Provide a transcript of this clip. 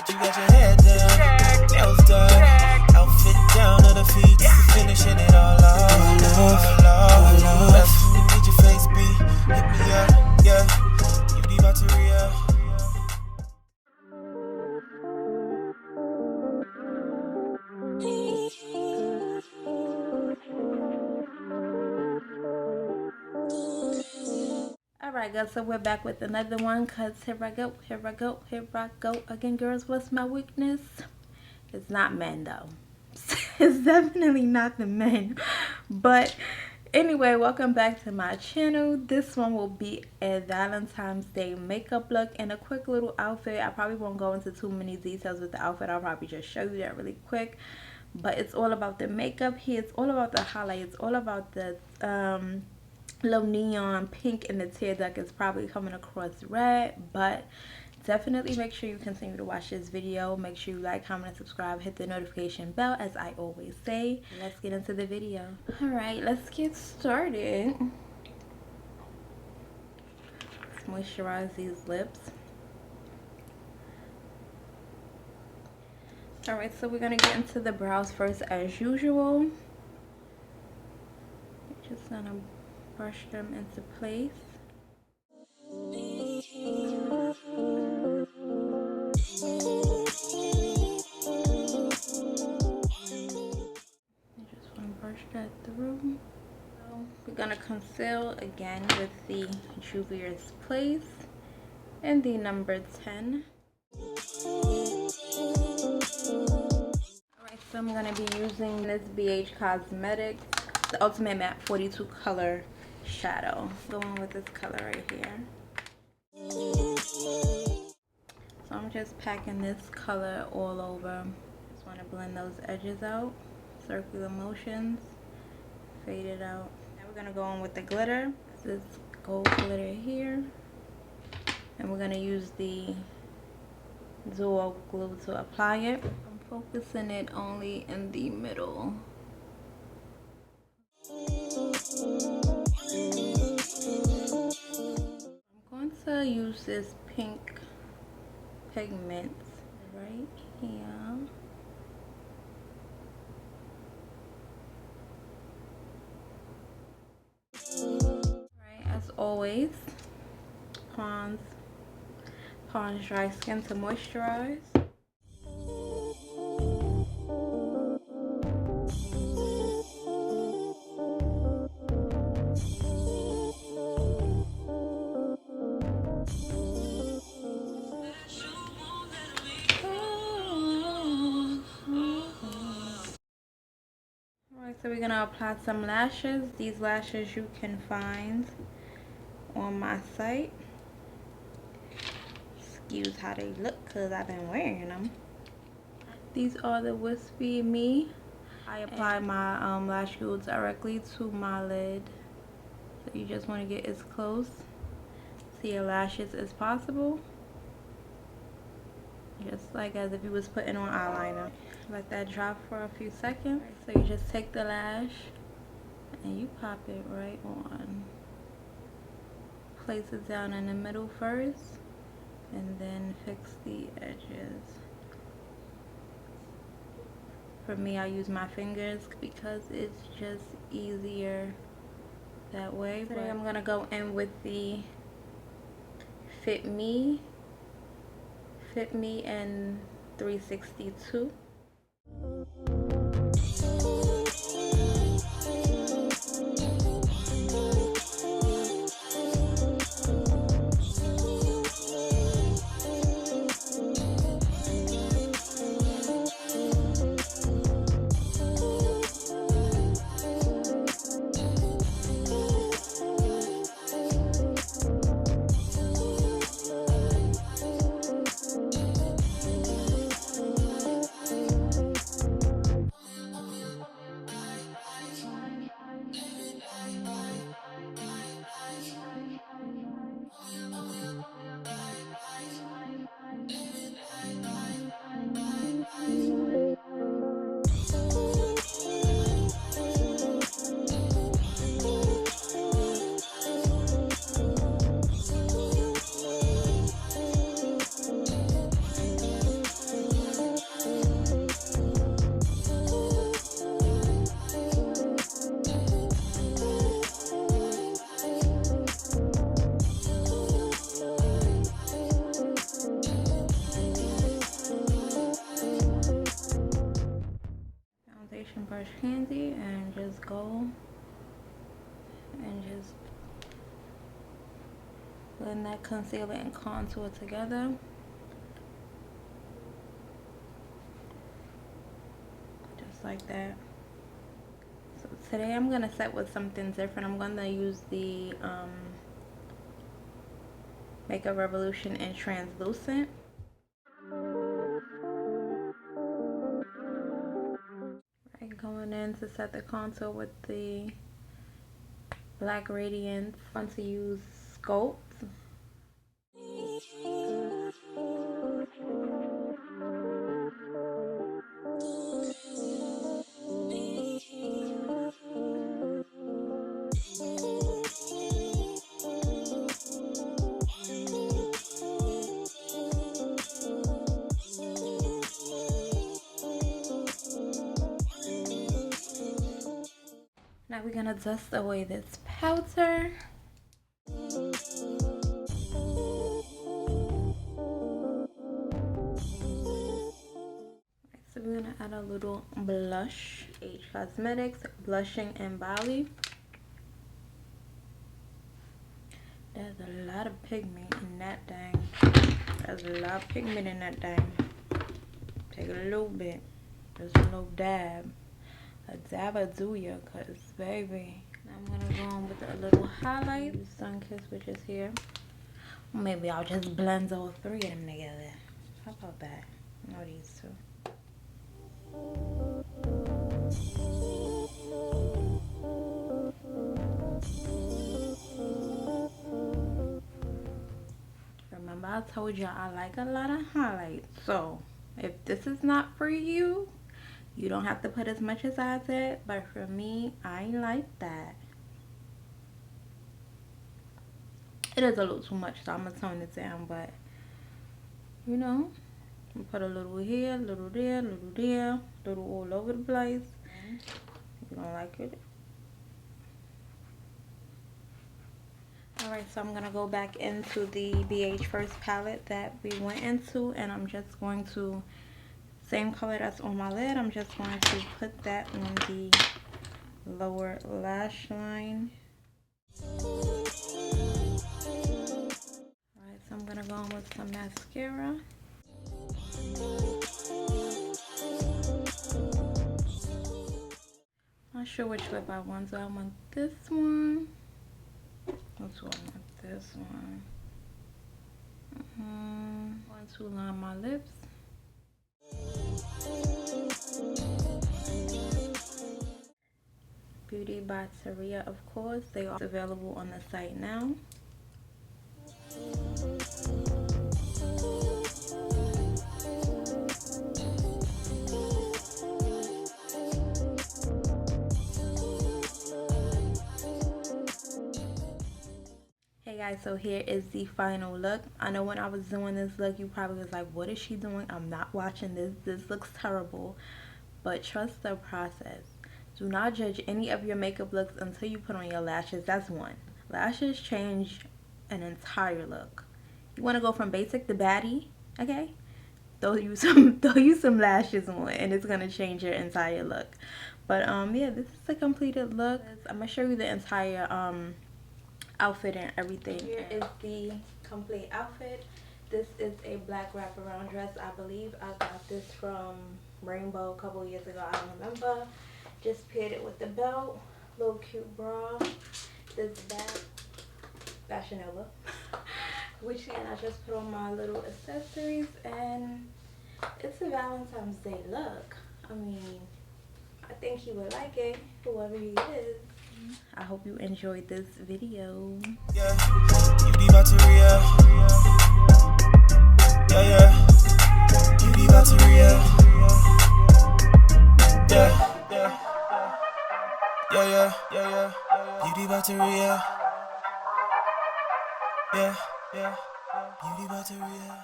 You got your hair done, nails done, outfit down to the feet. You finishing it all off. All love. You need your face be. Hit me up, yeah. You leave out to Rio. Alright guys, so we're back with another one, cause here I go again, girls. What's my weakness? It's not men though. It's definitely not the men. But anyway, welcome back to my channel. This one will be a Valentine's Day makeup look and a quick little outfit. I probably won't go into too many details with the outfit. I'll probably just show you that really quick. But it's all about the makeup here. It's all about the highlights. It's all about the little neon pink, and the tear duct is probably coming across red. But definitely make sure you continue to watch this video. Make sure you like, comment, and subscribe. Hit the notification bell, as I always say. Let's get into the video. All right, let's get started. Let's moisturize these lips. All right, so we're gonna get into the brows first, as usual. Just gonna brush them into place. Just want to brush that through. So we're gonna conceal again with the Juvia's Place and the number 10. Alright, so I'm gonna be using this BH Cosmetics, the Ultimate Matte 42 color shadow. Going with this color right here. So I'm just packing this color all over. Just want to blend those edges out. Circular motions. Fade it out. Now we're going to go in with the glitter. This is gold glitter here. And we're going to use the duo glue to apply it. I'm focusing it only in the middle. I'm going to use this pink pigment right here. Right, as always, Pond's Dry Skin to moisturize. So we're gonna apply some lashes. These lashes you can find on my site. Excuse how they look, because I've been wearing them. These are the Wispy Me. I apply my lash glue directly to my lid. So you just want to get as close to your lashes as possible. Just like as if you was putting on eyeliner. Let that drop for a few seconds. So you just take the lash and you pop it right on. Place it down in the middle first and then fix the edges. For me, I use my fingers because it's just easier that way. Today I'm gonna go in with the Fit Me and 362. brush Candy and just go and just blend that concealer and contour together. Just like that. So today I'm gonna set with something different. I'm gonna use the Makeup Revolution in Translucent. Right, going in to set the contour with the Black Radiance. Fun to use Sculpt. Now we're gonna dust away this powder. So we're gonna add a little blush. H Cosmetics Blushing and Bali. There's a lot of pigment in that thing. There's a lot of pigment in that thing. Take a little bit. Just a little dab. A dab of do ya, cause baby. Now I'm gonna go on with a little highlight. Sunkissed, which is here. Maybe I'll just blend all three of them together. How about that? No, these two. Remember, I told y'all I like a lot of highlights. So if this is not for you, you don't have to put as much as I did, but for me, I like that. It is a little too much, so I'm gonna tone it down, but you know, put a little here, a little there, a little there, a little all over the place. You don't like it? Alright, so I'm gonna go back into the BH First palette that we went into, and I'm just going to, same color that's on my lid, I'm just going to put that on the lower lash line. Alright, so I'm gonna go in with some mascara. Not sure which lip I want, so I want this one. Which one? I want this one. Want to line my lips. Beauty by Taria, of course. They are available on the site now. Hey guys, so here is the final look. I know when I was doing this look, you probably was like, what is she doing? I'm not watching this. This looks terrible. But trust the process. Do not judge any of your makeup looks until you put on your lashes. That's one. Lashes change an entire look. You want to go from basic to baddie, okay? Throw you some lashes on, and it's gonna change your entire look. But yeah, this is the completed look. I'm gonna show you the entire outfit and everything. Here is the complete outfit. This is a black wraparound dress. I believe I got this from Rainbow a couple years ago. I don't remember. Just paired it with the belt. Little cute bra. This bag, Fashion Nova. Which and I just put on my little accessories, and it's a Valentine's Day look. I mean, I think he would like it, whoever he is. I hope you enjoyed this video. Yeah, beauty Bateria. Yeah, beauty Bateria. Yeah, beauty Bateria. Yeah, beauty Bateria.